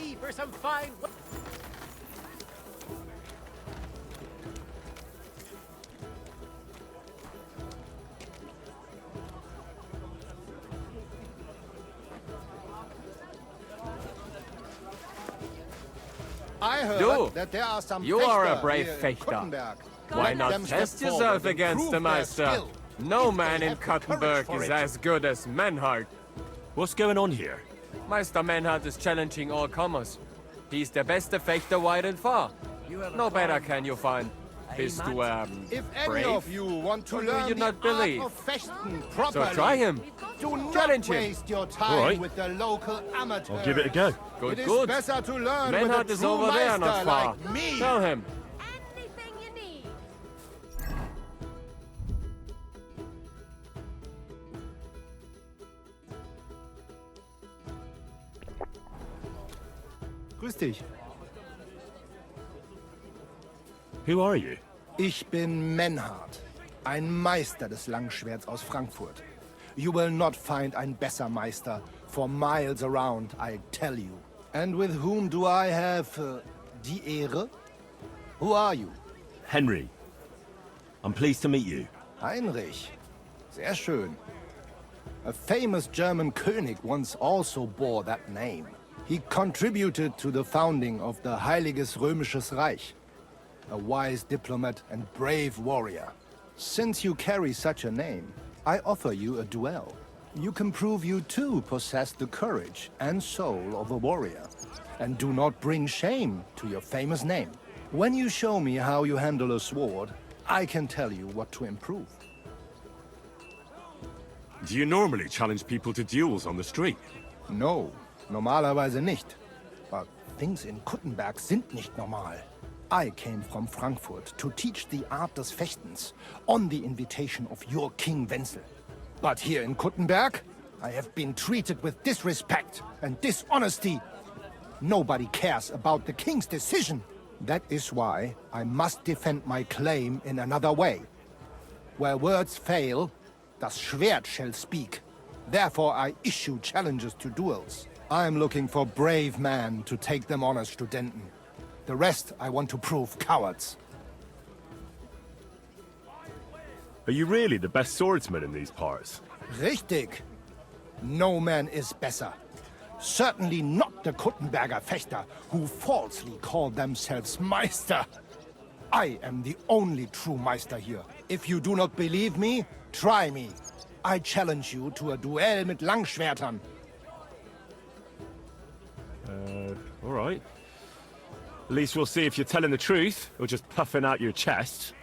ready for some fine... I heard Du, that there are some you are a Fechter brave here in Fechter. Kuttenberg. Why Let not them step test forward yourself and against prove the their Meister? skill. No If man they in have the courage Kuttenberg for is it. as good as Menhart. What's going on here? Meister Menhart is challenging all comers. He's the best Fechter wide and far. No better can you find. Bist du, If any brave? of you want to Or do learn you the not art believe? of fechten So properly, try him. do not Challenge him. waste your time All right. with the local amateurs. I'll give it a go. Good, It is good. better to learn with Menhart a is true over there, not meister far. like me. Tell him. Anything you need. Grüß dich. Who are you? Ich bin Menhart, ein Meister des Langschwerts aus Frankfurt. You will not find ein besser Meister for miles around, I tell you. And with whom do I have die Ehre? Who are you? Henry. I'm pleased to meet you. Heinrich. Sehr schön. A famous German König once also bore that name. He contributed to the founding of the Heiliges Römisches Reich. A wise diplomat and brave warrior. Since you carry such a name, I offer you a duel. You can prove you too possess the courage and soul of a warrior. And do not bring shame to your famous name. When you show me how you handle a sword, I can tell you what to improve. Do you normally challenge people to duels on the street? No, normalerweise nicht. But things in Kuttenberg sind nicht normal. I came from Frankfurt to teach the art des Fechtens on the invitation of your King Wenzel. But here in Kuttenberg, I have been treated with disrespect and dishonesty. Nobody cares about the king's decision. That is why I must defend my claim in another way. Where words fail, das Schwert shall speak. Therefore I issue challenges to duels. I am looking for brave men to take them on as Studenten. The rest I want to prove cowards. Are you really the best swordsman in these parts? Richtig. No man is better. Certainly not the Kuttenberger Fechter, who falsely call themselves Meister. I am the only true Meister here. If you do not believe me, try me. I challenge you to a duel mit Langschwertern. All right. At least we'll see if you're telling the truth, or just puffing out your chest.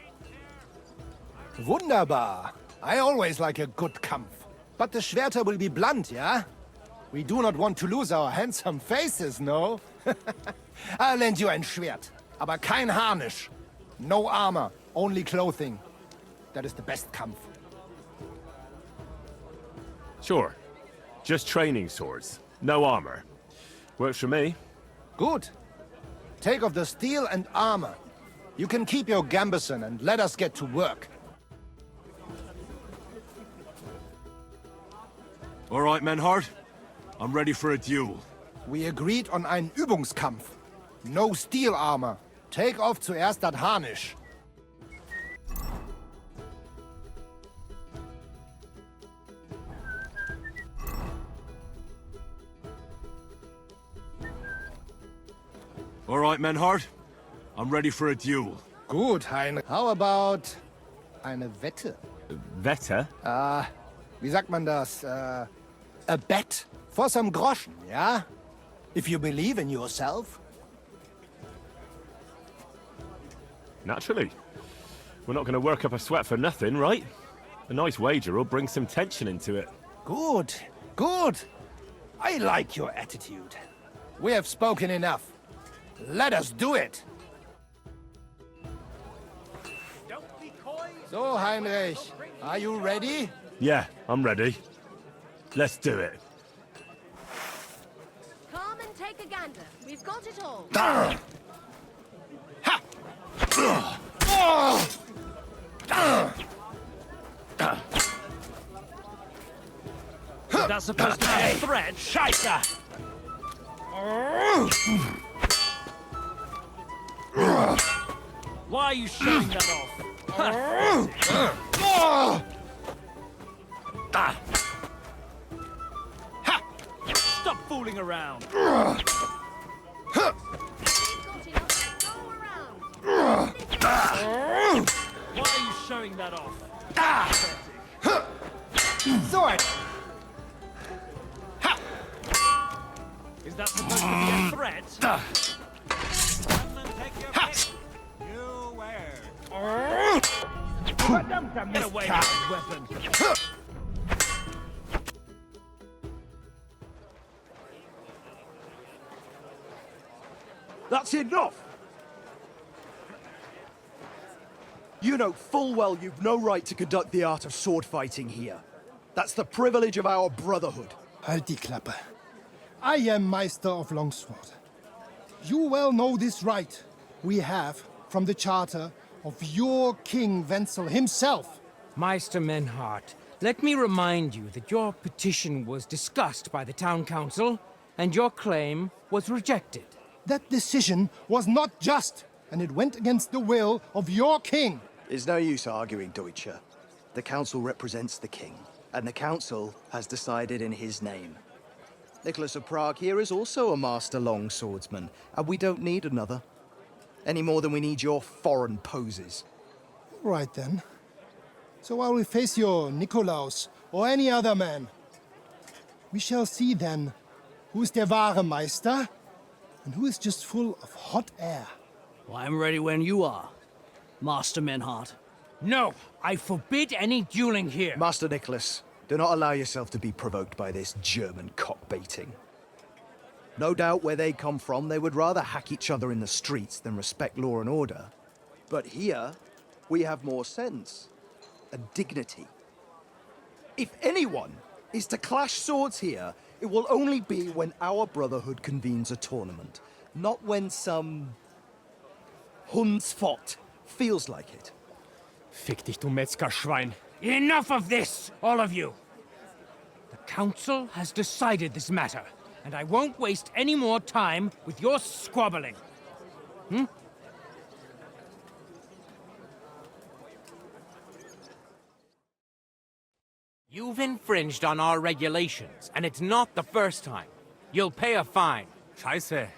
Wunderbar. I always like a good Kampf. But the Schwerter will be blunt, yeah? We do not want to lose our handsome faces, no? I'll lend you ein Schwert, aber kein Harnisch. No armor, only clothing. That is the best Kampf. Sure. Just training swords. No armor. Works for me. Good. Take off the steel and armor. You can keep your gambeson and let us get to work. All right, Menhart. I'm ready for a duel. We agreed on einen Übungskampf. No steel armor. Take off zuerst das Harnisch. All right, Menhart. I'm ready for a duel. Gut, Heinrich. How about eine Wette? Wette? Wie sagt man das? A bet for some Groschen, yeah? If you believe in yourself. Naturally. We're not going to work up a sweat for nothing, right? A nice wager will bring some tension into it. Good, good. I like your attitude. We have spoken enough. Let us do it. Don't be coy. So, Heinrich, are you ready? Yeah, I'm ready. Let's do it. Come and take a gander. We've got it all. That's supposed to be a threat. Scheiße! Why are you showing that off? Stop fooling around. Got enough to go around. Why are you showing that off? Sword! Is that supposed to be a threat? Take your pick. You where? Get away with that weapon. That's enough! You know full well you've no right to conduct the art of sword fighting here. That's the privilege of our brotherhood. Halt die Klappe. I am Meister of Longsword. You well know this right we have from the charter of your King Wenzel himself. Meister Menhart, let me remind you that your petition was discussed by the town council, and your claim was rejected. That decision was not just, and it went against the will of your king. It's no use arguing, Deutscher. The council represents the king, and the council has decided in his name. Nicholas of Prague here is also a master longswordsman, and we don't need another. Any more than we need your foreign poses. Right then. So I will face your Nikolaus or any other man. We shall see then who is der wahre Meister and who is just full of hot air. Well, I'm ready when you are, Master Menhart. No, I forbid any dueling here. Master Nicholas, do not allow yourself to be provoked by this German cock-baiting. No doubt where they come from, they would rather hack each other in the streets than respect law and order. But here, we have more sense and dignity. If anyone is to clash swords here, it will only be when our brotherhood convenes a tournament, not when some Hundsfott feels like it. Fick dich, du Metzgerschwein. Enough of this, all of you! The council has decided this matter, and I won't waste any more time with your squabbling. You've infringed on our regulations, and it's not the first time. You'll pay a fine. Scheiße.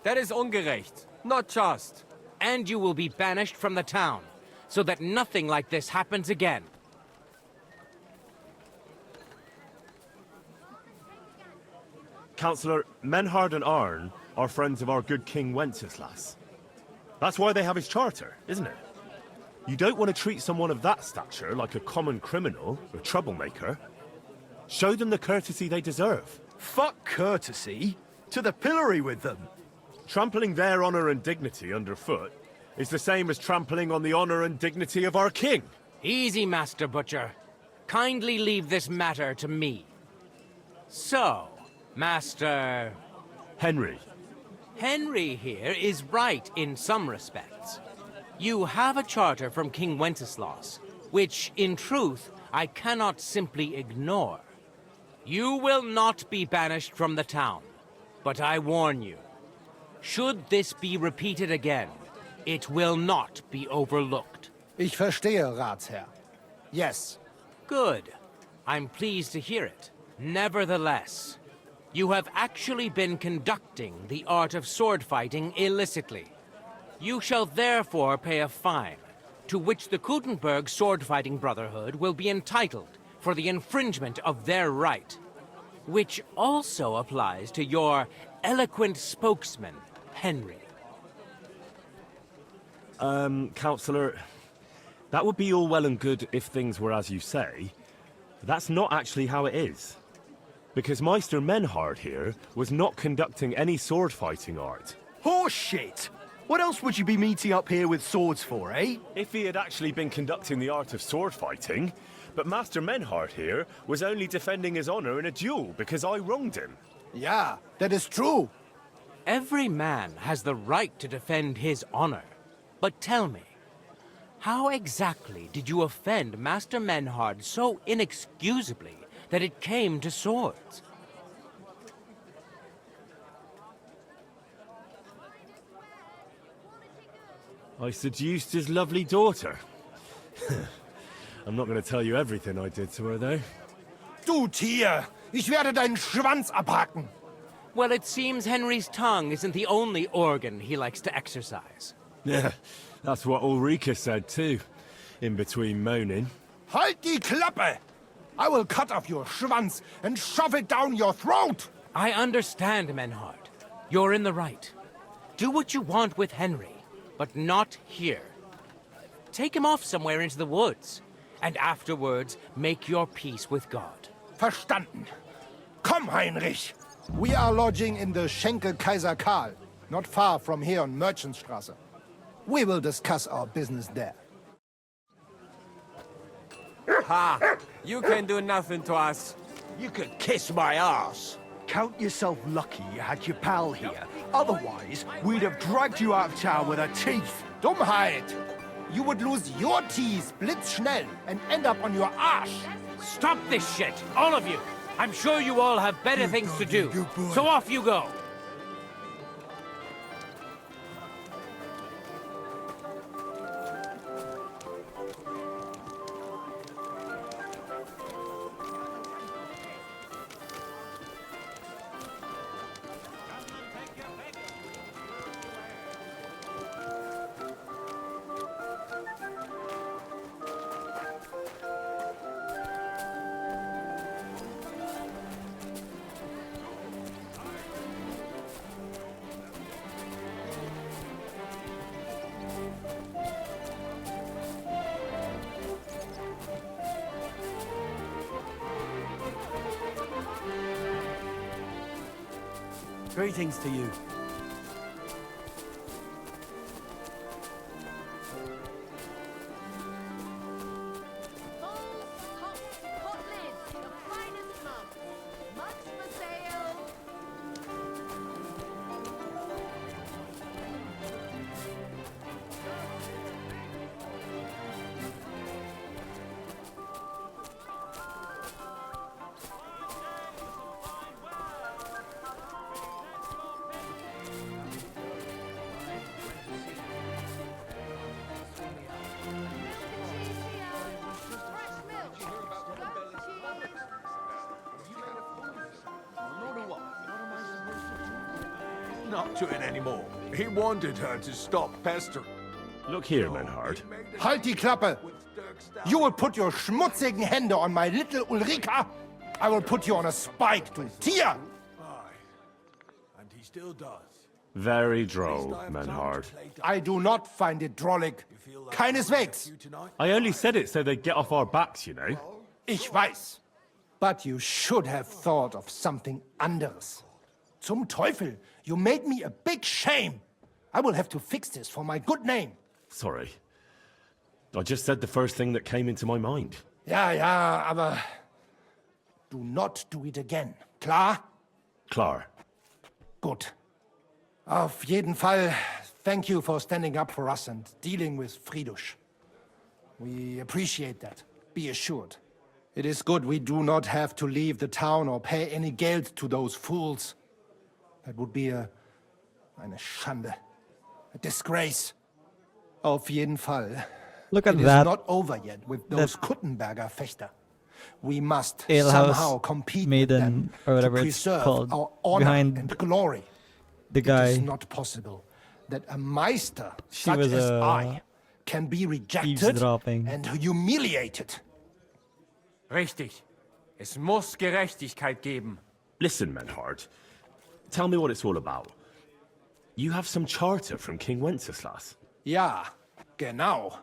That is ungerecht. Not just. And you will be banished from the town, so that nothing like this happens again. Councillor, Menhard and Arn are friends of our good King Wenceslas. That's why they have his charter, isn't it? You don't want to treat someone of that stature like a common criminal or troublemaker. Show them the courtesy they deserve. Fuck courtesy. To the pillory with them. Trampling their honor and dignity underfoot is the same as trampling on the honor and dignity of our king. Easy, Master Butcher. Kindly leave this matter to me. So, Master... Henry. Henry here is right in some respects. You have a charter from King Wenceslas, which, in truth, I cannot simply ignore. You will not be banished from the town, but I warn you, should this be repeated again, it will not be overlooked. Ich verstehe, Ratsherr. Yes. Good. I'm pleased to hear it. Nevertheless, you have actually been conducting the art of sword fighting illicitly. You shall therefore pay a fine, to which the Kuttenberg sword-fighting brotherhood will be entitled for the infringement of their right, which also applies to your eloquent spokesman, Henry. Councillor, that would be all well and good if things were as you say. That's not actually how it is. Because Meister Menhard here was not conducting any sword-fighting art. Horseshit! What else would you be meeting up here with swords for, eh? If he had actually been conducting the art of sword fighting, but Master Menhard here was only defending his honor in a duel because I wronged him. Yeah, that is true. Every man has the right to defend his honor. But tell me, how exactly did you offend Master Menhard so inexcusably that it came to swords? I seduced his lovely daughter. I'm not going to tell you everything I did to her, though. Du Tier! Ich werde deinen Schwanz abhacken! Well, it seems Henry's tongue isn't the only organ he likes to exercise. Yeah, that's what Ulrika said, too. In between moaning. Halt die Klappe! I will cut off your Schwanz and shove it down your throat! I understand, Menhard. You're in the right. Do what you want with Henry, but not here. Take him off somewhere into the woods, and afterwards make your peace with God. Verstanden. Komm, Heinrich! We are lodging in the Schenkel Kaiser Karl, not far from here on Merchantstrasse. We will discuss our business there. Ha! You can do nothing to us. You could kiss my ass. Count yourself lucky you had your pal here. Otherwise, we'd have dragged you out of town with our teeth. Dummheit! You would lose your teeth blitzschnell and end up on your arse. Stop this shit, all of you! I'm sure you all have better things to do, so off you go! Greetings to you. Hot lids, the finest mug. Much for sale. Not doing anymore. He wanted her to stop pestering. Look here, Menhard. Halt die Klappe! You will put your schmutzigen Hände on my little Ulrika? I will put you on a spike, du Tier! And he still does. Very droll, Menhard. I do not find it drollig. Keineswegs. I only said it so they'd get off our backs, you know. Ich weiß. But you should have thought of something anderes. Zum Teufel, you made me a big shame. I will have to fix this for my good name. Sorry. I just said the first thing that came into my mind. Ja, ja, aber do not do it again. Klar? Klar. Gut. Auf jeden Fall, thank you for standing up for us and dealing with Fridush. We appreciate that, be assured. It is good we do not have to leave the town or pay any geld to those fools. That would be eine Schande. A disgrace. Auf jeden Fall. Look at It is that. not over yet with those Kuttenberger Fechter. We must Alehouse somehow compete with Maiden, them or whatever to it's preserve called, our honor behind and glory. the It is guy. not possible that a Meister She such was as I can be rejected eavesdropping. and humiliated. Richtig. Es muss Gerechtigkeit geben. Listen, Menhard. Tell me what it's all about. You have some charter from King Wenceslas. Ja, genau.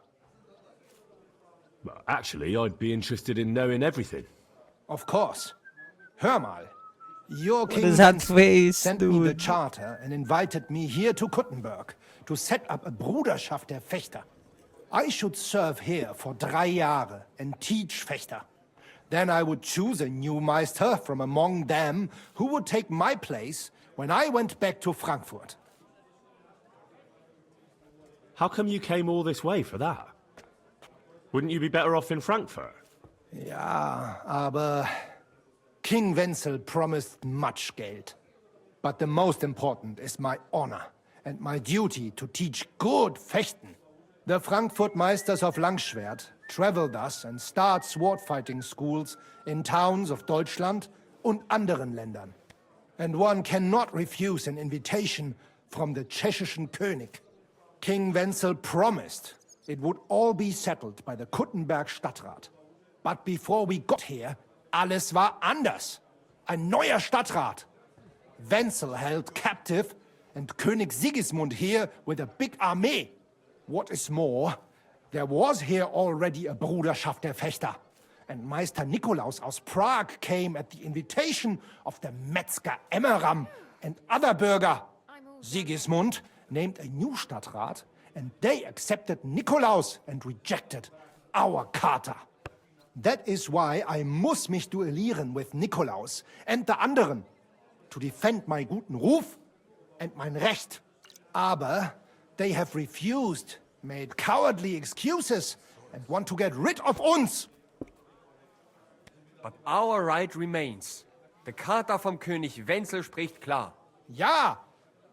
Well, actually, I'd be interested in knowing everything. Of course. Hör mal. Your King is that Wenceslas face, sent me the dude? charter and invited me here to Kuttenberg to set up a Bruderschaft der Fechter. I should serve here for 3 Jahre and teach Fechter. Then I would choose a new Meister from among them who would take my place when I went back to Frankfurt. How come you came all this way for that? Wouldn't you be better off in Frankfurt? Ja, aber King Wenzel promised much Geld. But the most important is my honor and my duty to teach good Fechten. The Frankfurt Meisters of Langschwert travel thus and start sword fighting schools in towns of Deutschland und anderen Ländern. And one cannot refuse an invitation from the tschechischen König. King Wenzel promised it would all be settled by the Kuttenberg Stadtrat. But before we got here, alles war anders. Ein neuer Stadtrat. Wenzel held captive and König Sigismund here with a big army. What is more, there was here already a Bruderschaft der Fechter. And Meister Nikolaus aus Prague came at the invitation of the Metzger Emmeram and other Bürger. Sigismund named a new Stadtrat, and they accepted Nikolaus and rejected our Charta. That is why I muss mich duellieren with Nikolaus and the anderen, to defend my guten Ruf and mein Recht. Aber they have refused, made cowardly excuses, and want to get rid of uns. But our right remains. The Charta vom König Wenzel spricht klar. Ja,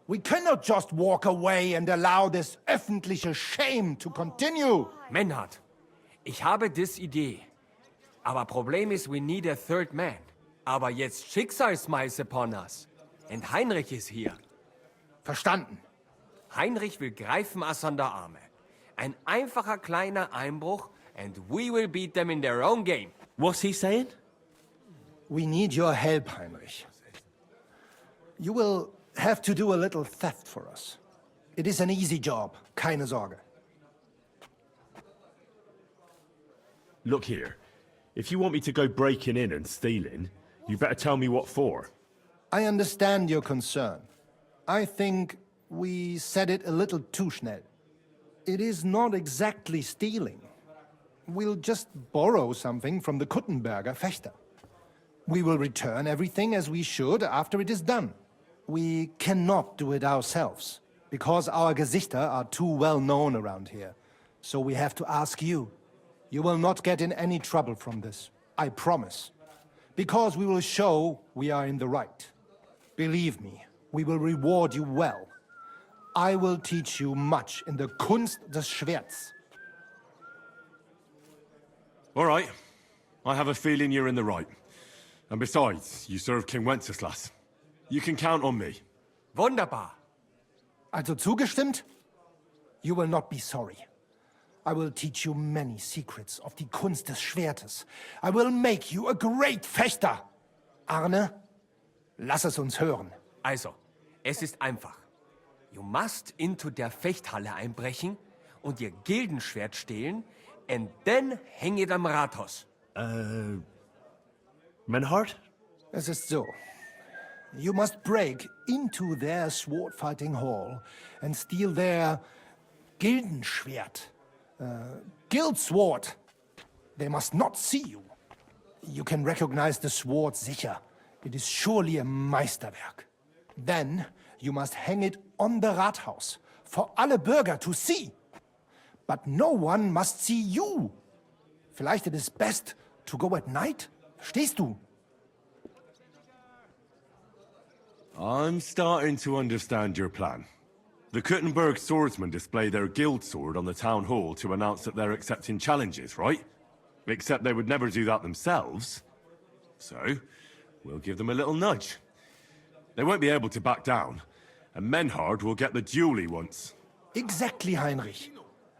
we cannot just walk away and allow this öffentliche shame to continue. Menhard, ich habe dis Idee. Aber Problem ist, we need a third man. Aber jetzt Schicksalsschmeiß upon us. And Heinrich ist hier. Verstanden. Heinrich will greifen us an der Arme. Ein einfacher kleiner Einbruch and we will beat them in their own game. What's he saying? We need your help, Heinrich. You will have to do a little theft for us. It is an easy job, keine Sorge. Look here. If you want me to go breaking in and stealing, you better tell me what for. I understand your concern. I think we said it a little too schnell. It is not exactly stealing. We'll just borrow something from the Kuttenberger Fechter. We will return everything as we should after it is done. We cannot do it ourselves, because our Gesichter are too well known around here. So we have to ask you. You will not get in any trouble from this, I promise. Because we will show we are in the right. Believe me, we will reward you well. I will teach you much in the Kunst des Schwerts. All right. I have a feeling you're in the right. And besides, you serve King Wenceslas. You can count on me. Wunderbar. Also zugestimmt? You will not be sorry. I will teach you many secrets of die Kunst des Schwertes. I will make you a great Fechter. Arne, lass es uns hören. Also, es ist einfach. You must into der Fechthalle einbrechen und ihr Gildenschwert stehlen and then hang it am Rathaus. Menhard? Es ist so. You must break into their sword fighting hall and steal their Gildenschwert. Guild sword. They must not see you. You can recognize the sword sicher. It is surely a Meisterwerk. Then you must hang it on the Rathaus for alle Bürger to see. But no one must see you. Vielleicht it is best to go at night? Verstehst du? I'm starting to understand your plan. The Kuttenberg swordsmen display their guild sword on the town hall to announce that they're accepting challenges, right? Except they would never do that themselves. So, we'll give them a little nudge. They won't be able to back down, and Menhard will get the duel he wants. Exactly, Heinrich.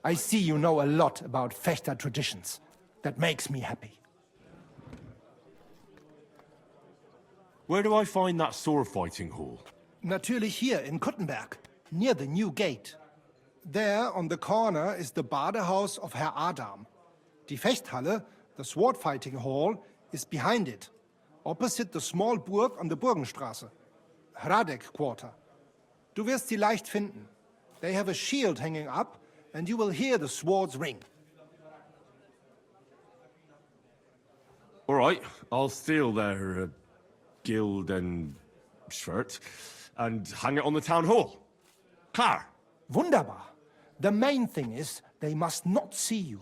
I see you know a lot about Fechter traditions. That makes me happy. Where do I find that sword fighting hall? Natürlich hier in Kuttenberg, near the new gate. There, on the corner, is the Badehaus of Herr Adam. Die Fechthalle, the sword fighting hall, is behind it, opposite the small Burg on the Burgenstraße. Hradek Quarter. Du wirst sie leicht finden. They have a shield hanging up, and you will hear the swords ring. All right, I'll steal their guild and shirt and hang it on the town hall. Klar. Wunderbar. The main thing is they must not see you.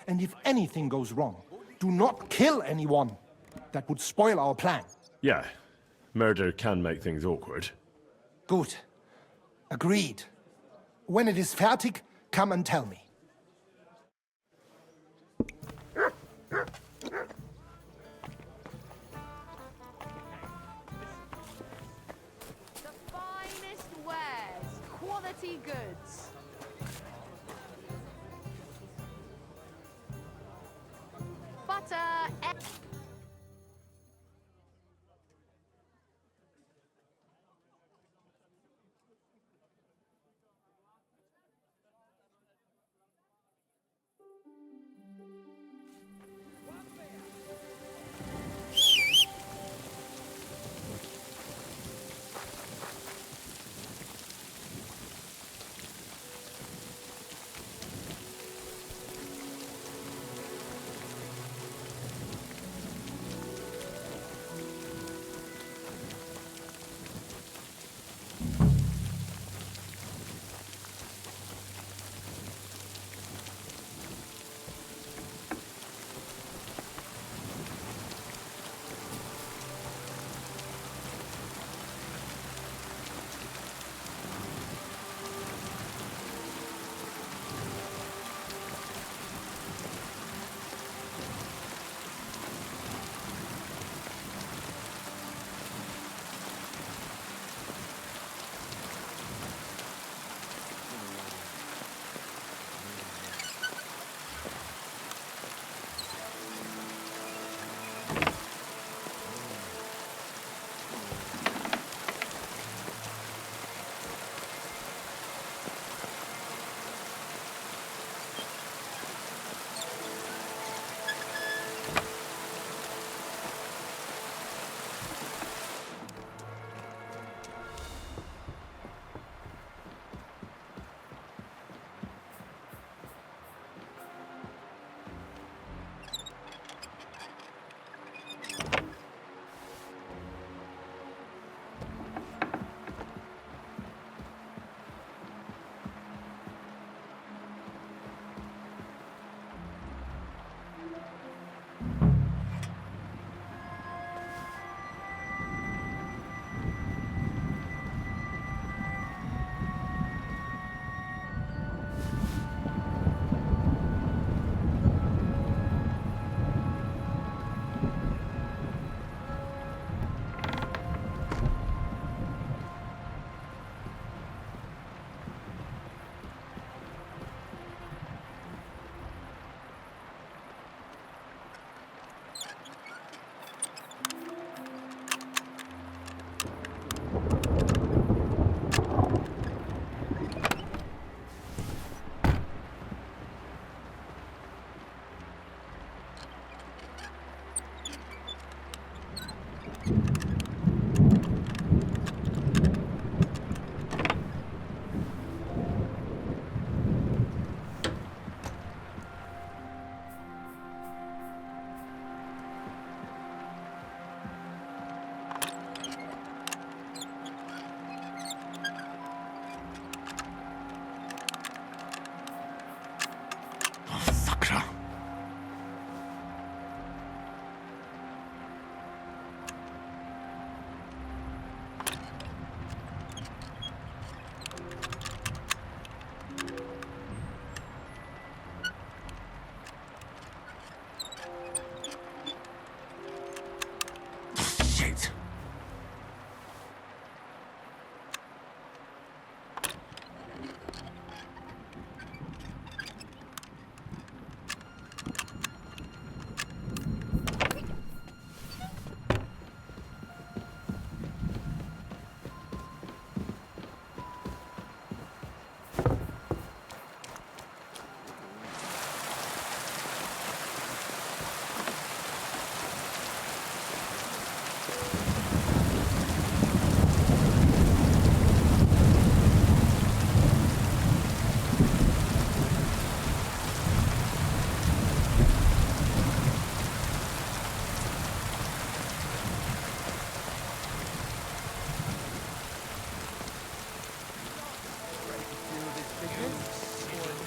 And if anything goes wrong, do not kill anyone. That would spoil our plan. Yeah. Murder can make things awkward. Gut. Agreed. When it is fertig, come and tell me. quality goods. Butter.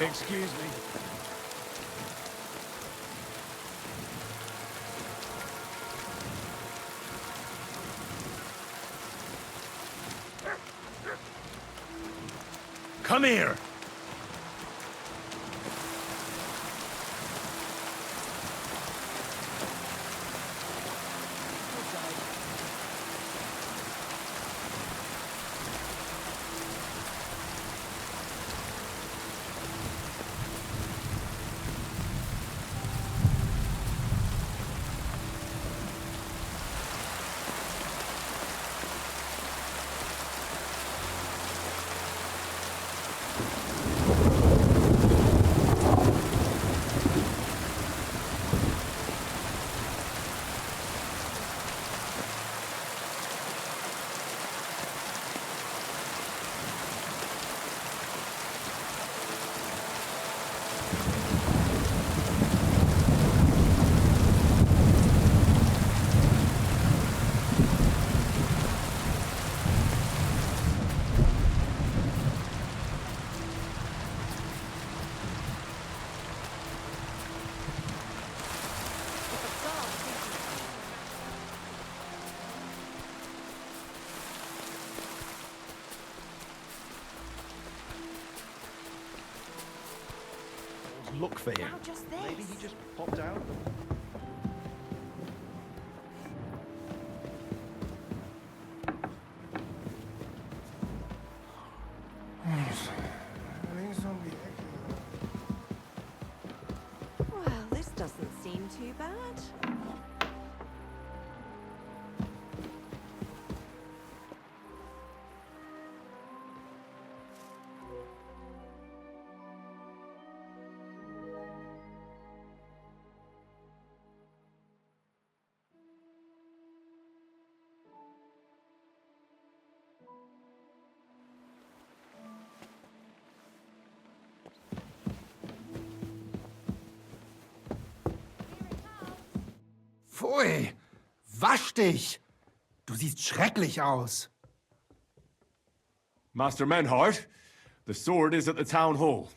Excuse me. Come here! look for him. Now just this. Maybe he just popped out. Well, this doesn't seem too bad. Pfui! Wasch dich! Du siehst schrecklich aus. Master Menhart, the sword is at the town hall.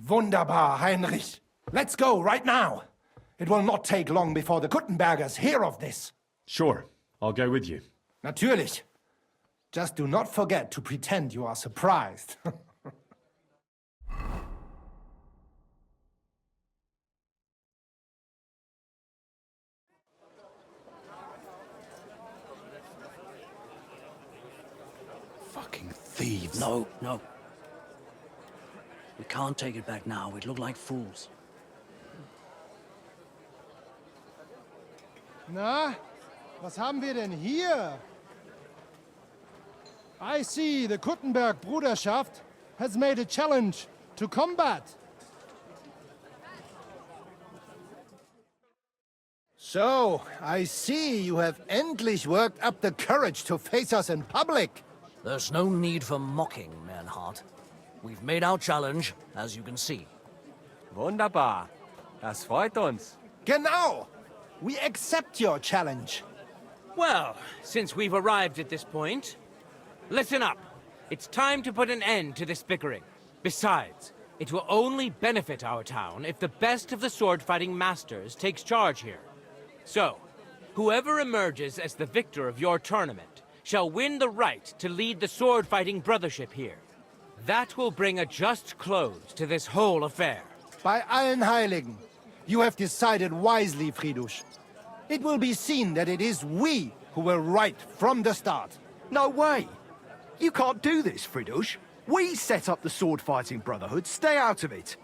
Wunderbar, Heinrich. Let's go right now. It will not take long before the Kuttenbergers hear of this. Sure, I'll go with you. Natürlich. Just do not forget to pretend you are surprised. Fucking thieves. No, no. We can't take it back now. We'd look like fools. Na, was haben wir denn hier? I see the Kuttenberg Bruderschaft has made a challenge to combat. So, I see you have endlich worked up the courage to face us in public. There's no need for mocking, Menhart. We've made our challenge, as you can see. Wunderbar. Das freut uns. Genau. We accept your challenge. Well, since we've arrived at this point, listen up. It's time to put an end to this bickering. Besides, it will only benefit our town if the best of the sword-fighting masters takes charge here. So, whoever emerges as the victor of your tournament shall win the right to lead the sword-fighting brothership here. That will bring a just close to this whole affair. Bei allen Heiligen, you have decided wisely, Fridush. It will be seen that it is we who were right from the start. No way! You can't do this, Fridush. We set up the sword-fighting brotherhood. Stay out of it.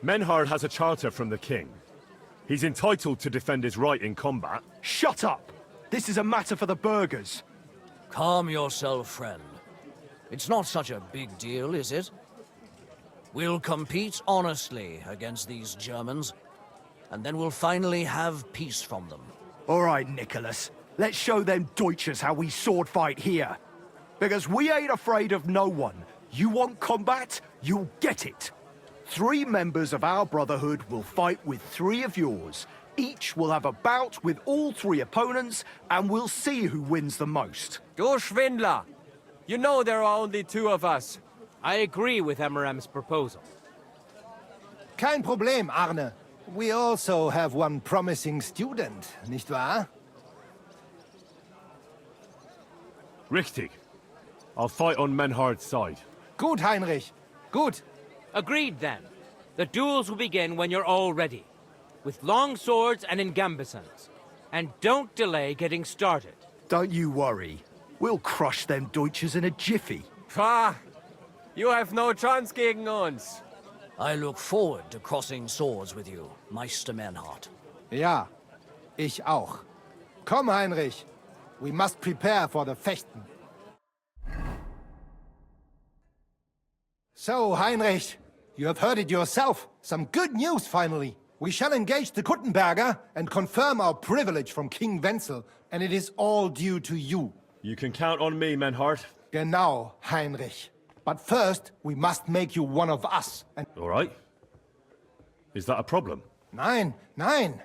Menhard has a charter from the king. He's entitled to defend his right in combat. Shut up! This is a matter for the burghers. Calm yourself, friend. It's not such a big deal, is it? We'll compete honestly against these Germans, and then we'll finally have peace from them. All right, Nicholas. Let's show them Deutschers how we sword fight here. Because we ain't afraid of no one. You want combat? You'll get it. 3 members of our brotherhood will fight with 3 of yours. Each will have a bout with all 3 opponents, and we'll see who wins the most. Du Schwindler! You know there are only 2 of us. I agree with Emerem's proposal. Kein Problem, Arne. We also have one promising student, nicht wahr? Richtig. I'll fight on Menhard's side. Gut, Heinrich. Gut. Agreed, then. The duels will begin when you're all ready, with long swords and in gambesons. And don't delay getting started. Don't you worry. We'll crush them Deutschers in a jiffy. Pah! You have no chance gegen uns. I look forward to crossing swords with you, Meister Menhart. Ja, ich auch. Komm, Heinrich. We must prepare for the Fechten. So, Heinrich, you have heard it yourself. Some good news, finally. We shall engage the Kuttenberger and confirm our privilege from King Wenzel, and it is all due to you. You can count on me, Menhart. Genau, Heinrich. But first, we must make you one of us. And All right. Is that a problem? nein, nein.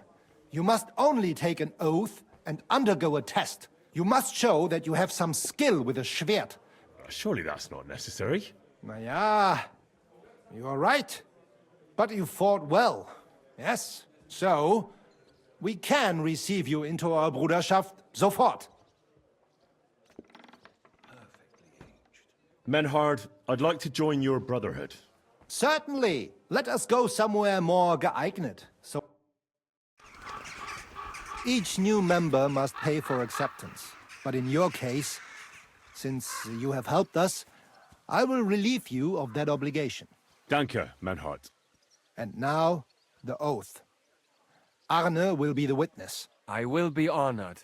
You must only take an oath and undergo a test. You must show that you have some skill with a Schwert. Surely that's not necessary. Na ja, you are right. But you fought well. Yes. So, we can receive you into our Bruderschaft sofort. Menhard, I'd like to join your brotherhood. Certainly. Let us go somewhere more geeignet. So each new member must pay for acceptance. But in your case, since you have helped us, I will relieve you of that obligation. Danke, Menhard. And now, the oath. Arne will be the witness. I will be honored.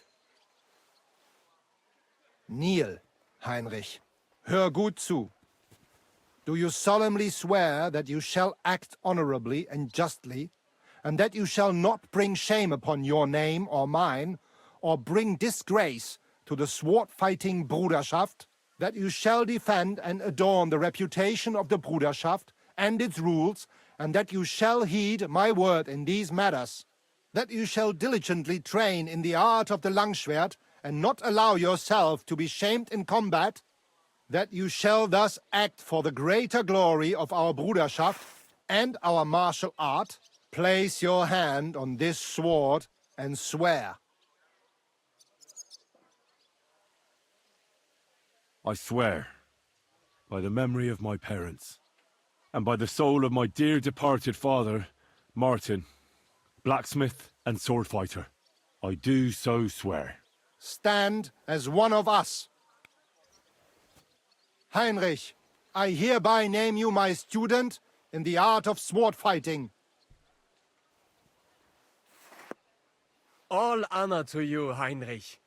Kneel, Heinrich. Hör gut zu. Do you solemnly swear that you shall act honorably and justly, and that you shall not bring shame upon your name or mine, or bring disgrace to the sword-fighting Bruderschaft, that you shall defend and adorn the reputation of the Bruderschaft and its rules, and that you shall heed my word in these matters, that you shall diligently train in the art of the Langschwert, and not allow yourself to be shamed in combat, that you shall thus act for the greater glory of our Bruderschaft and our martial art. Place your hand on this sword and swear. I swear, by the memory of my parents, and by the soul of my dear departed father, Martin, blacksmith and sword fighter, I do so swear. Stand as one of us. Heinrich, I hereby name you my student in the art of sword fighting. All honor to you, Heinrich.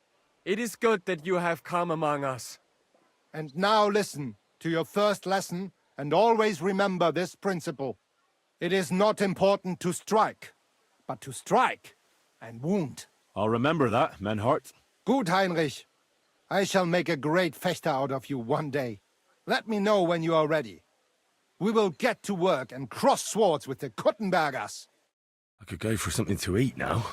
It is good that you have come among us. And now listen to your first lesson and always remember this principle. It is not important to strike, but to strike and wound. I'll remember that, Menhart. Good, Heinrich. I shall make a great fechter out of you one day. Let me know when you are ready. We will get to work and cross swords with the Kuttenbergers. I could go for something to eat now.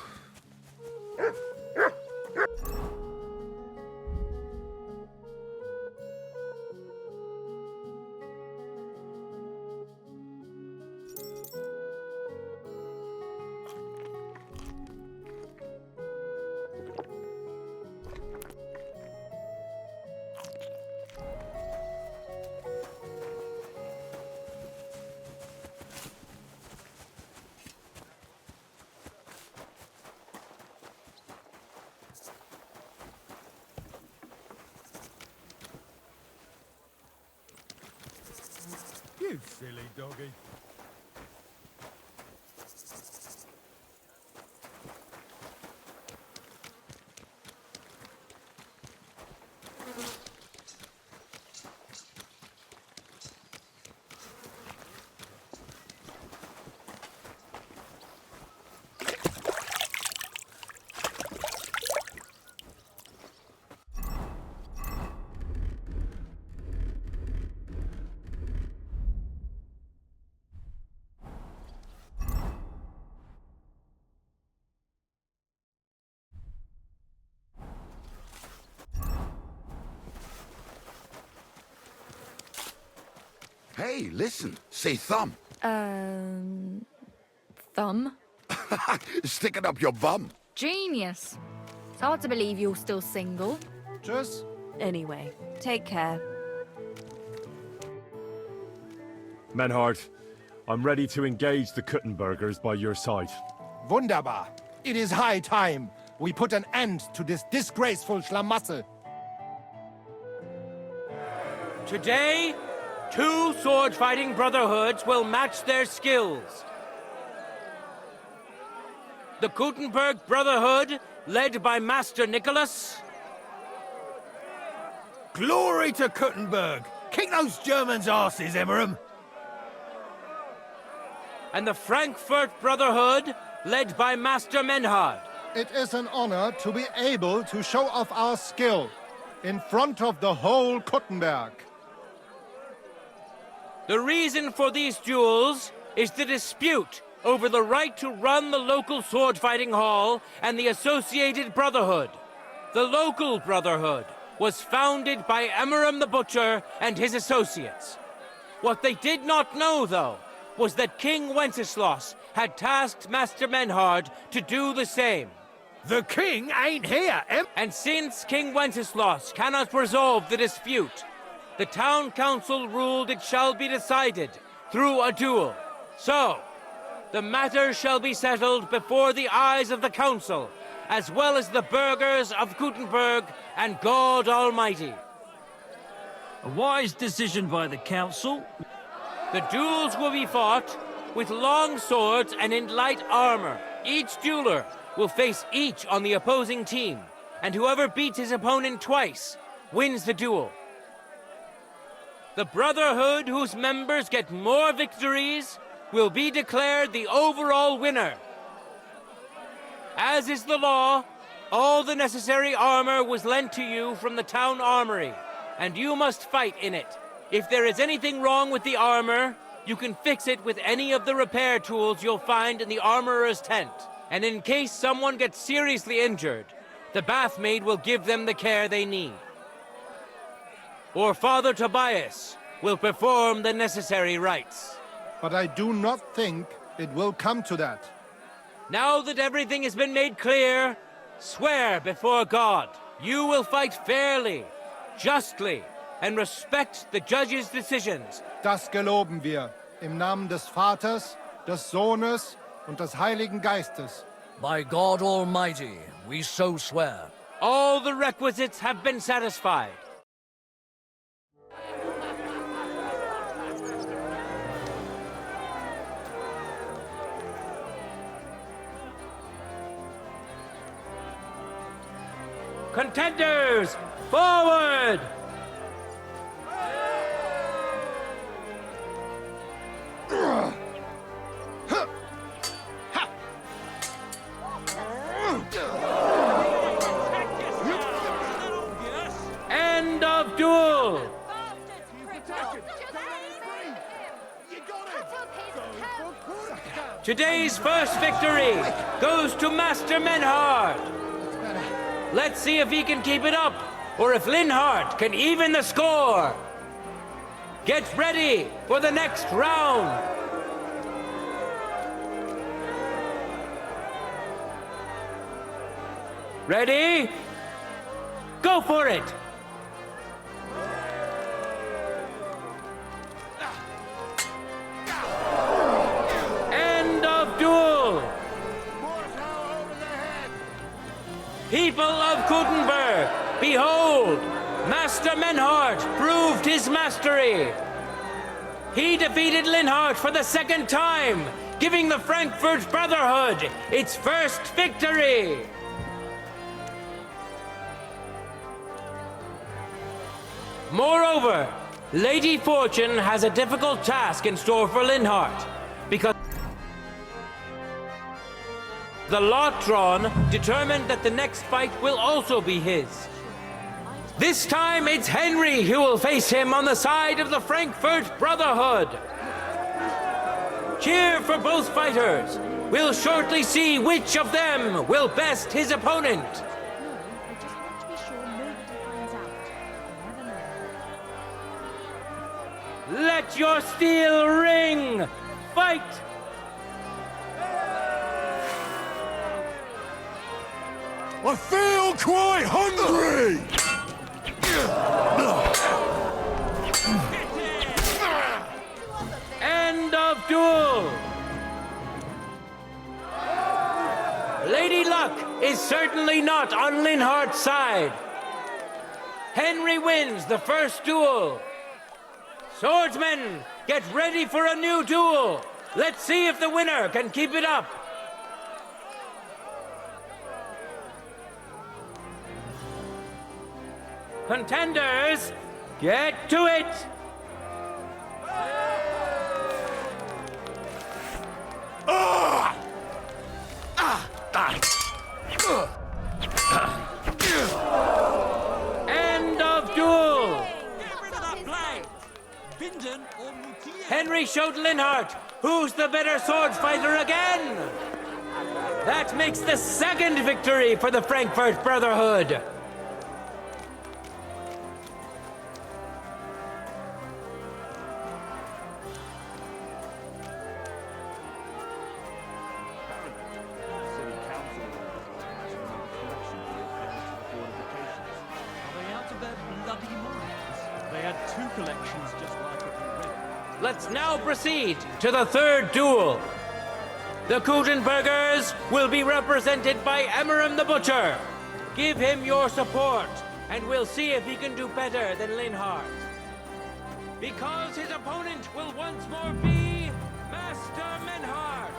You silly doggy. Hey, listen. Say thumb. Thumb? Stick it up your bum. Genius. It's hard to believe you're still single. Tschüss. Anyway, take care. Menhard, I'm ready to engage the Kuttenbergers by your side. Wunderbar. It is high time we put an end to this disgraceful schlamassel. Today, two sword-fighting brotherhoods will match their skills. The Kuttenberg Brotherhood, led by Master Nicholas. Glory to Kuttenberg! Kick those Germans' asses, Emmeram! And the Frankfurt Brotherhood, led by Master Menhard. It is an honor to be able to show off our skill in front of the whole Kuttenberg. The reason for these duels is the dispute over the right to run the local sword-fighting hall and the associated brotherhood. The local brotherhood was founded by Emmeram the Butcher and his associates. What they did not know, though, was that King Wenceslas had tasked Master Menhard to do the same. The king ain't here, And since King Wenceslas cannot resolve the dispute, the town council ruled it shall be decided through a duel. So, the matter shall be settled before the eyes of the council, as well as the burghers of Kuttenberg and God Almighty. A wise decision by the council. The duels will be fought with long swords and in light armor. Each dueler will face each on the opposing team, and whoever beats his opponent twice wins the duel. The Brotherhood, whose members get more victories, will be declared the overall winner. As is the law, all the necessary armor was lent to you from the town armory, and you must fight in it. If there is anything wrong with the armor, you can fix it with any of the repair tools you'll find in the armorer's tent. And in case someone gets seriously injured, the bathmaid will give them the care they need. Or Father Tobias will perform the necessary rites. But I do not think it will come to that. Now that everything has been made clear, swear before God you will fight fairly, justly, and respect the judge's decisions. Das geloben wir im Namen des Vaters, des Sohnes und des Heiligen Geistes. By God Almighty, we so swear. All the requisites have been satisfied. Contenders, forward! End of duel! Today's first victory goes to Master Menhard. Let's see if he can keep it up, or if Linhardt can even the score. Get ready for the next round. Ready? Go for it! End of duel! People of Kuttenberg, behold! Master Menhard proved his mastery. He defeated Linhardt for the second time, giving the Frankfurt Brotherhood its first victory. Moreover, Lady Fortune has a difficult task in store for Linhardt, because the lot drawn determined that the next fight will also be his. This time it's Henry who will face him on the side of the Frankfurt Brotherhood. Cheer for both fighters. We'll shortly see which of them will best his opponent. Let your steel ring! Fight! I feel quite hungry! End of duel! Lady Luck is certainly not on Linhardt's side. Henry wins the first duel. Swordsmen, get ready for a new duel. Let's see if the winner can keep it up. Contenders, get to it! End of duel! Henry showed Linhardt who's the better sword fighter again! That makes the second victory for the Frankfurt Brotherhood! They had 2 collections just like it already. Let's now proceed to the third duel. The Kuttenbergers will be represented by Emmeram the Butcher. Give him your support, and we'll see if he can do better than Linhardt. Because his opponent will once more be Master Menhardt.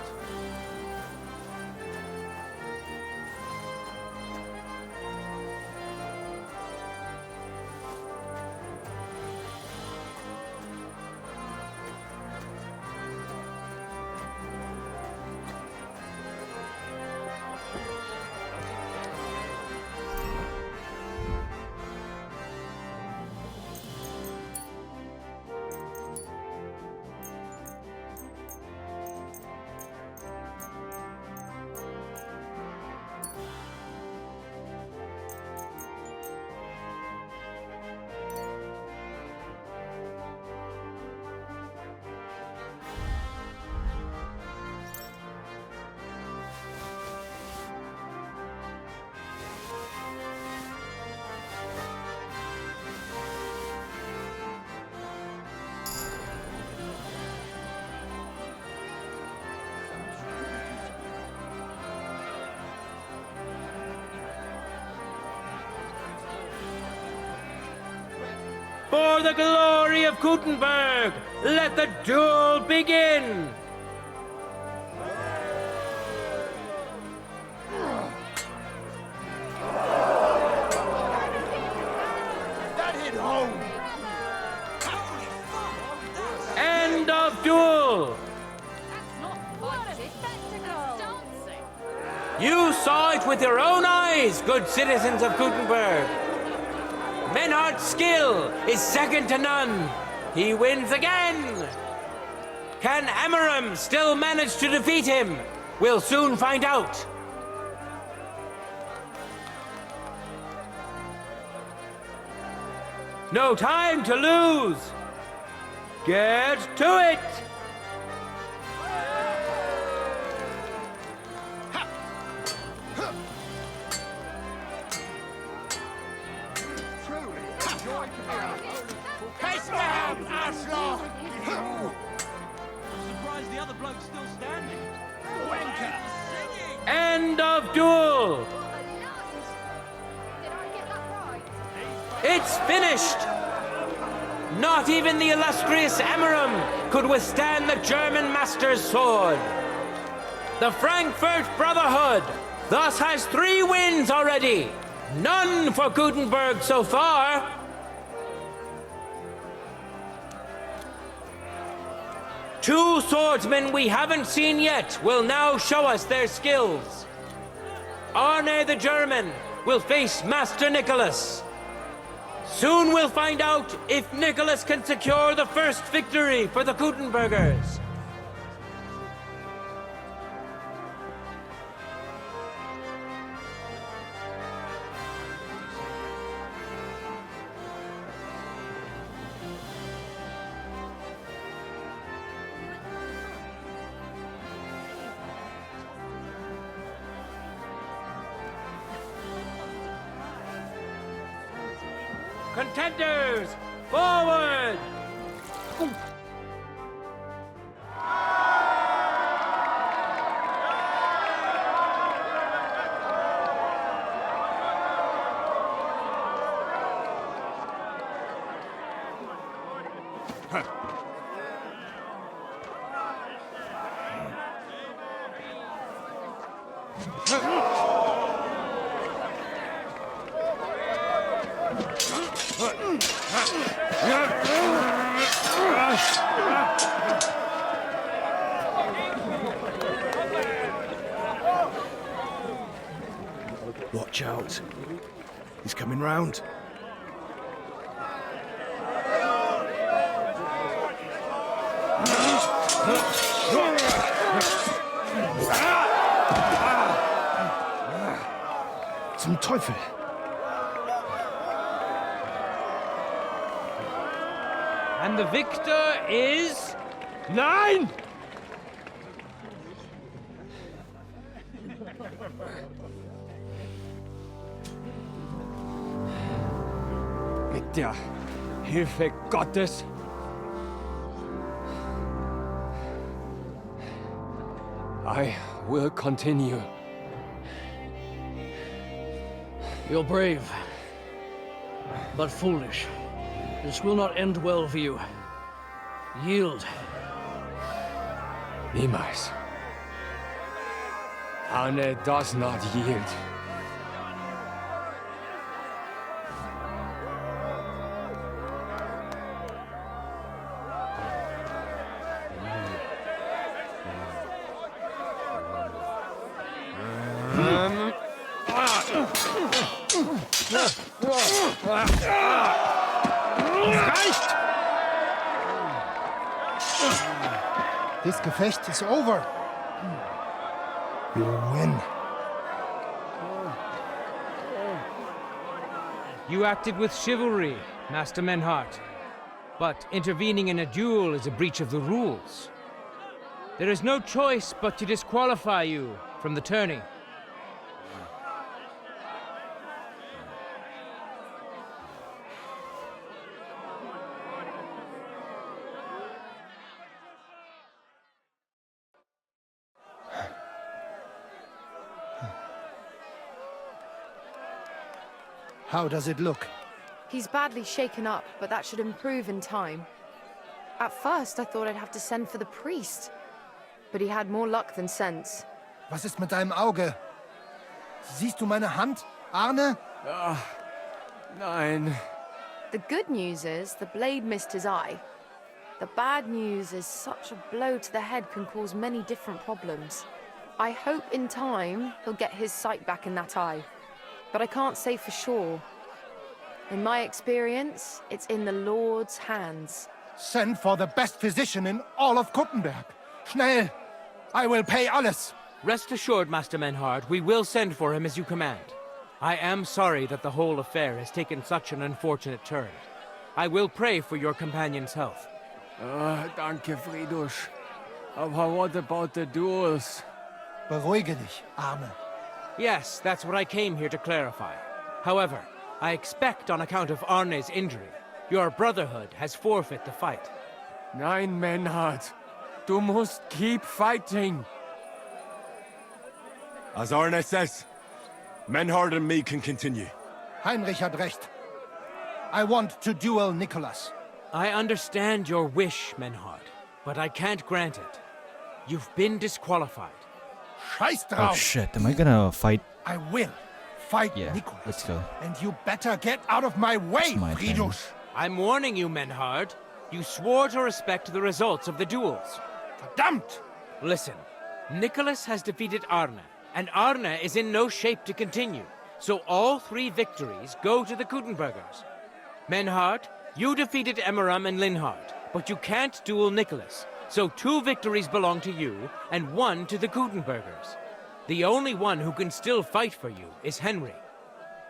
For the glory of Kuttenberg, let the duel begin! That hit home! End of duel! What a spectacle! You saw it with your own eyes, good citizens of Kuttenberg. Menhardt's skill is second to none. He wins again. Can Emmeram still manage to defeat him? We'll soon find out. No time to lose. Get to it. Surprised the other bloke's still standing. End of duel. Did I get that right? It's finished! Not even the illustrious Emmeram could withstand the German master's sword. The Frankfurt Brotherhood thus has 3 wins already. None for Kuttenberg so far. Two swordsmen we haven't seen yet will now show us their skills. Arne the German will face Master Nicholas. Soon we'll find out if Nicholas can secure the first victory for the Kuttenbergers. Contenders, forward! Watch out. He's coming round. Zum Teufel! And the victor is... Nein! Mit der Hilfe Gottes! I will continue. You're brave, but foolish. This will not end well for you. Yield. Niemals. Arne does not yield. This Gefecht is over. You win. You acted with chivalry, Master Menhart. But intervening in a duel is a breach of the rules. There is no choice but to disqualify you from the tourney. How does it look? He's badly shaken up, but that should improve in time. At first, I thought I'd have to send for the priest. But he had more luck than sense. Was ist mit deinem Auge? Siehst du meine Hand, Arne? Nein. The good news is the blade missed his eye. The bad news is such a blow to the head can cause many different problems. I hope in time he'll get his sight back in that eye. But I can't say for sure. In my experience, it's in the Lord's hands. Send for the best physician in all of Kuttenberg. Schnell! I will pay alles. Rest assured, Master Menhart, we will send for him as you command. I am sorry that the whole affair has taken such an unfortunate turn. I will pray for your companion's health. Danke, Friedrich. Aber what about the duels? Beruhige dich, Arne. Yes, that's what I came here to clarify. However, I expect on account of Arne's injury, your brotherhood has forfeit the fight. Nein, Menhart. Du musst keep fighting. As Arne says, Menhard and me can continue. Heinrich had recht. I want to duel Nicholas. I understand your wish, Menhard, but I can't grant it. You've been disqualified. Scheiß drauf! Oh shit, am I gonna fight? I will fight Yeah, Nicholas. let's go. And you better get out of my way, my turn. Friedrich. I'm warning you, Menhard. You swore to respect the results of the duels. Verdammt! Listen, Nicholas has defeated Arne, and Arne is in no shape to continue. So all 3 victories go to the Kuttenbergers. Menhard, you defeated Emmeram and Linhard, but you can't duel Nicholas. So 2 victories belong to you, and 1 to the Kuttenbergers. The only one who can still fight for you is Henry.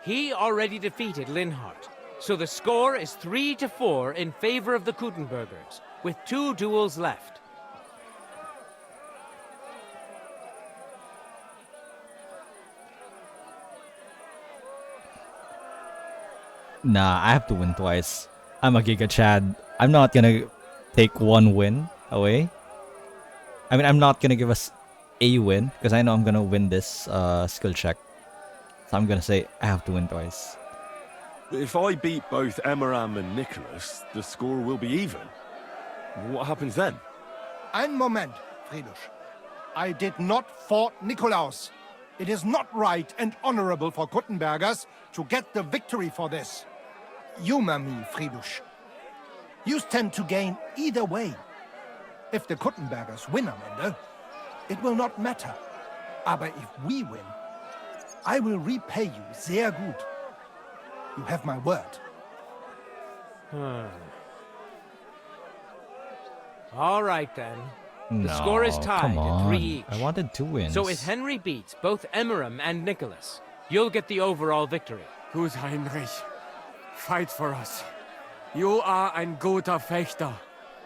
He already defeated Linhard, so the score is 3-4 in favor of the Kuttenbergers, with 2 duels left. Nah, I have to win twice. I'm a Giga Chad. I'm not gonna take 1 win away. I mean, I'm not gonna give us a win because I know I'm gonna win this skill check. So I'm gonna say I have to win twice. If I beat both Emmeram and Nicholas, the score will be even. What happens then? Ein Moment, Friedrich. I did not fought Nikolaus. It is not right and honorable for Kuttenbergers to get the victory for this. Humor me, Friedrich. You stand to gain either way. If the Kuttenbergers win am Ende, it will not matter. Aber if we win, I will repay you sehr gut. You have my word. All right, then. No, The score is tied come on. at 3 each. I wanted 2 wins. So if Henry beats both Emmeram and Nicholas, you'll get the overall victory. Gut, Heinrich. Fight for us. You are ein guter Fechter.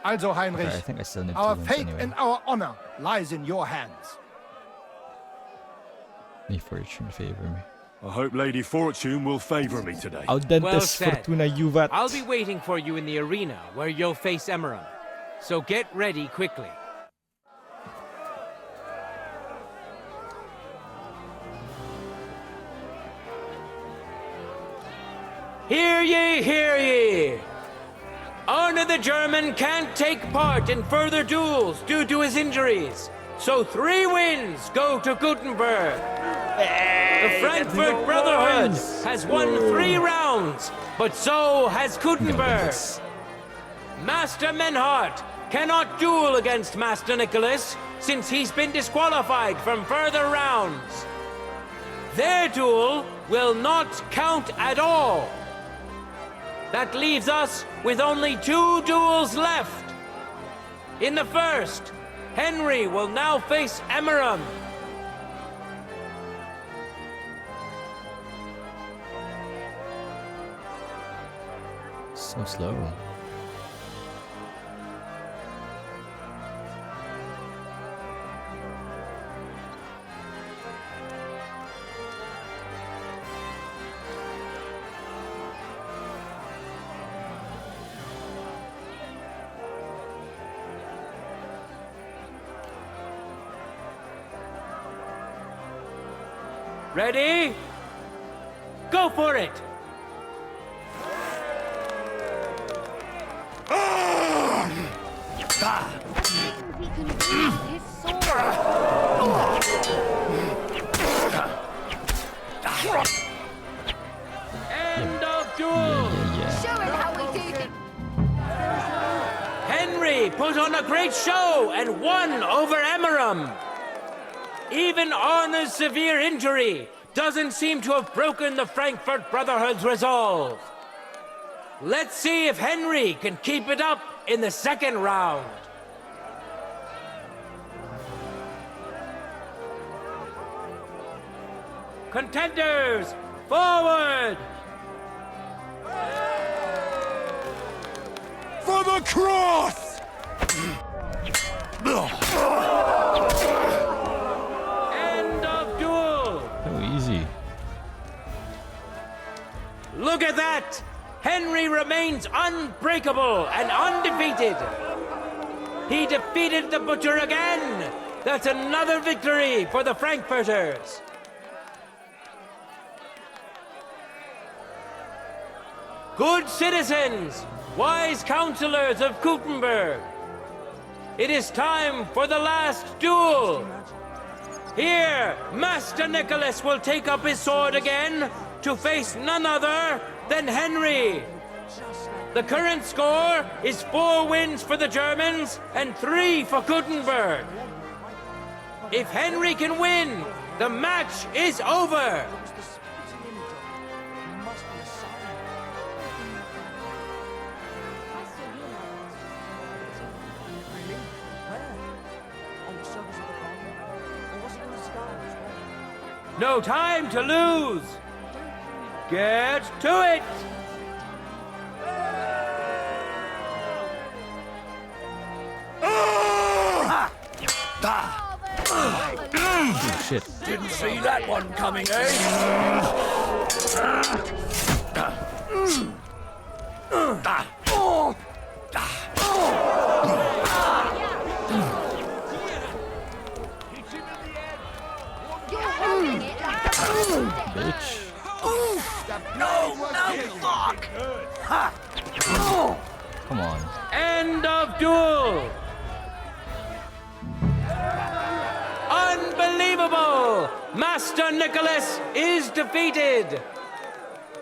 Also, Heinrich, Okay, I think I still need 2 our wins fate anyway. and our honor lies in your hands. May fortune favor me. I hope Lady Fortune will favor me today. Well Audentes said. Fortuna Juvat. I'll be waiting for you in the arena where you'll face Emerald. So get ready quickly. Hear ye, hear ye! Arne the German can't take part in further duels due to his injuries, so 3 wins go to Kuttenberg. The Frankfurt Brotherhood has won 3 rounds, but so has Kuttenberg. Master Menhart cannot duel against Master Nicholas since he's been disqualified from further rounds. Their duel will not count at all. That leaves us with only 2 duels left. In the first, Henry will now face Emeram. So slow. Ready? Go for it! End of duel! Show him how we do things. Henry put on a great show and won over Emeram. Even Arne's severe injury doesn't seem to have broken the Frankfurt Brotherhood's resolve. Let's see if Henry can keep it up in the second round. Contenders, forward! For the cross! End of duel! So easy. Look at that! Henry remains unbreakable and undefeated. He defeated the Butcher again. That's another victory for the Frankfurters. Good citizens, wise counselors of Kuttenberg, it is time for the last duel. Here, Master Nicholas will take up his sword again to face none other than Henry. The current score is 4 wins for the Germans and 3 for Kuttenberg. If Henry can win, the match is over. No time to lose. Get to it. Oh, shit. Didn't see that one coming, eh? Bitch. No, fuck! Come on. End of duel. Unbelievable! Master Nicholas is defeated.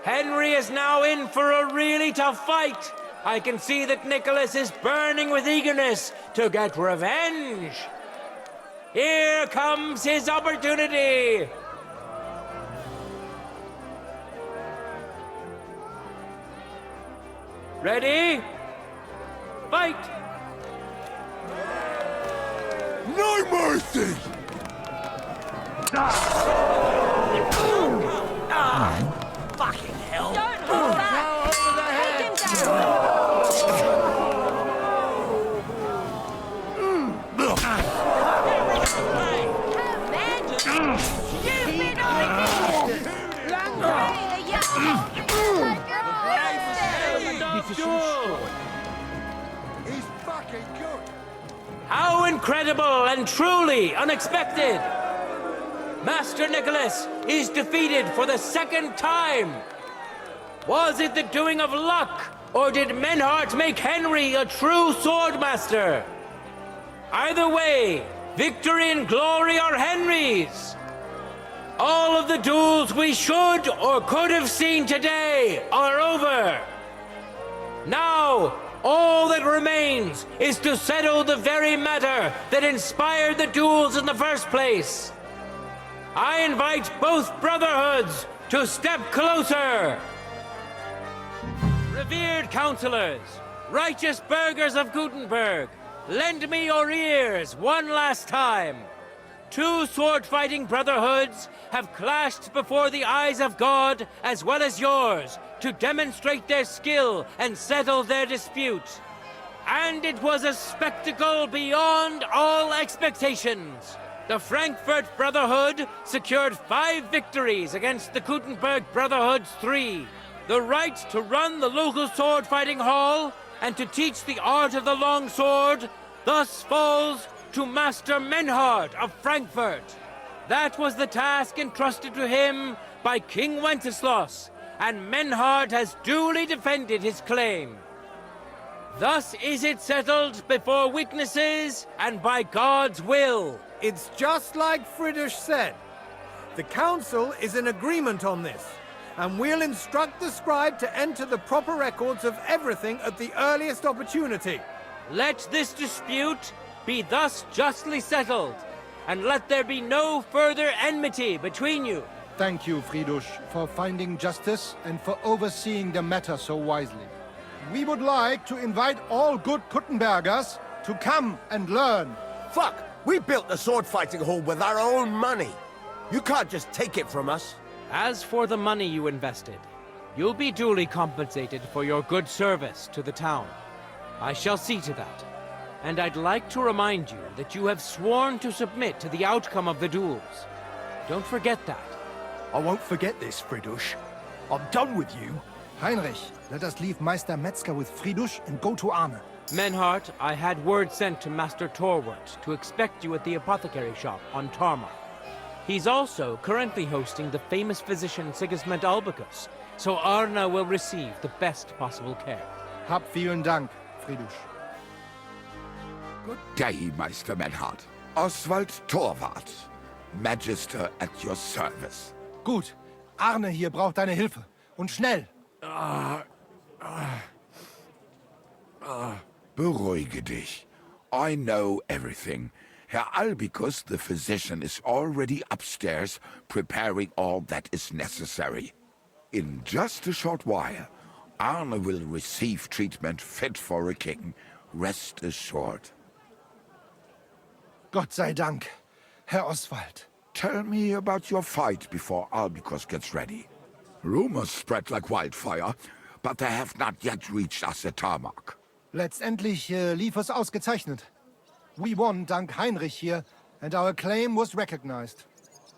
Henry is now in for a really tough fight. I can see that Nicholas is burning with eagerness to get revenge. Here comes his opportunity. Ready? Fight! No mercy! Fucking hell! Don't hold back! Take him down! Man! Stupid idea! going. He's fucking good. How incredible and truly unexpected! Master Nicholas is defeated for the second time! Was it the doing of luck, or did Menhart make Henry a true swordmaster? Either way, victory and glory are Henry's! All of the duels we should or could have seen today are over! Now, all that remains is to settle the very matter that inspired the duels in the first place. I invite both brotherhoods to step closer. Revered counselors, righteous burghers of Kuttenberg, lend me your ears one last time. Two sword-fighting brotherhoods have clashed before the eyes of God as well as yours to demonstrate their skill and settle their dispute. And it was a spectacle beyond all expectations. The Frankfurt Brotherhood secured 5 victories against the Kuttenberg Brotherhood's 3. The right to run the local sword-fighting hall and to teach the art of the long sword thus falls to Master Menhart of Frankfurt. That was the task entrusted to him by King Wenceslas, and Menhart has duly defended his claim. Thus is it settled before witnesses and by God's will. It's just like Friedrich said. The council is in agreement on this, and we'll instruct the scribe to enter the proper records of everything at the earliest opportunity. Let this dispute be thus justly settled, and let there be no further enmity between you. Thank you, Friedrich, for finding justice and for overseeing the matter so wisely. We would like to invite all good Kuttenbergers to come and learn. Fuck! We built the sword-fighting hall with our own money. You can't just take it from us. As for the money you invested, you'll be duly compensated for your good service to the town. I shall see to that. And I'd like to remind you that you have sworn to submit to the outcome of the duels. Don't forget that. I won't forget this, Friedrich. I'm done with you. Heinrich, let us leave Meister Metzger with Friedrich and go to Arne. Menhart, I had word sent to Master Torwart to expect you at the apothecary shop on Tarmar. He's also currently hosting the famous physician Sigismund Albicus, so Arne will receive the best possible care. Hab vielen Dank, Friedrich. Good day, Meister Menhart. Oswald Torwart, Magister at your service. Gut. Arne hier braucht deine Hilfe. Und schnell. Beruhige dich. I know everything. Herr Albicus, the physician, is already upstairs preparing all that is necessary. In just a short while, Arne will receive treatment fit for a king. Rest assured. Gott sei Dank, Herr Oswald. Tell me about your fight before Albicus gets ready. Rumors spread like wildfire, but they have not yet reached us at Tarmac. Letztendlich lief es ausgezeichnet. We won dank Heinrich here, and our claim was recognized.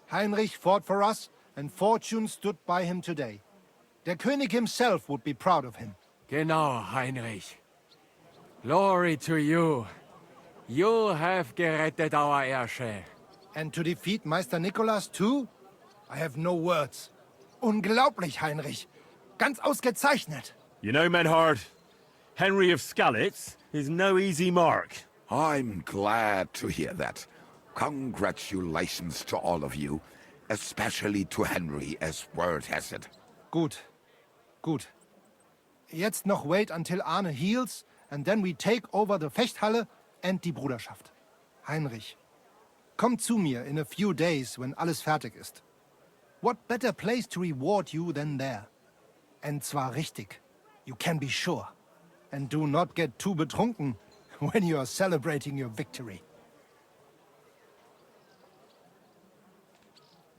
Heinrich fought for us, and fortune stood by him today. Der König himself would be proud of him. Genau, Heinrich. Glory to you. You have gerettet our Ersche. And to defeat Meister Nicholas too? I have no words. Unglaublich, Heinrich. Ganz ausgezeichnet. You know, Menhart, Henry of Skalitz is no easy mark. I'm glad to hear that. Congratulations to all of you, especially to Henry, as word has it. Gut. Gut. Jetzt noch wait until Arne heals, and then we take over the Fechthalle and die Bruderschaft. Heinrich, komm zu mir in a few days when alles fertig ist. What better place to reward you than there? And zwar richtig. You can be sure. And do not get too betrunken when you are celebrating your victory.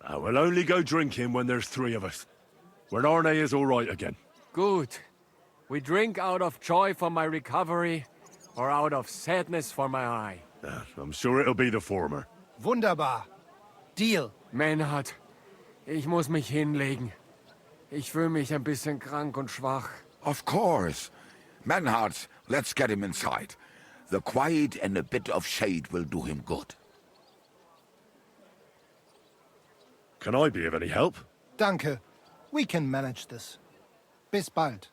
I will only go drinking when there's 3 of us. When Arne is all right again. Good. We drink out of joy for my recovery, or out of sadness for my eye. I'm sure it'll be the former. Wunderbar. Deal. Menhart, ich muss mich hinlegen. Ich fühle mich ein bisschen krank und schwach. Of course. Manhart, let's get him inside. The quiet and a bit of shade will do him good. Can I be of any help? Danke. We can manage this. Bis bald.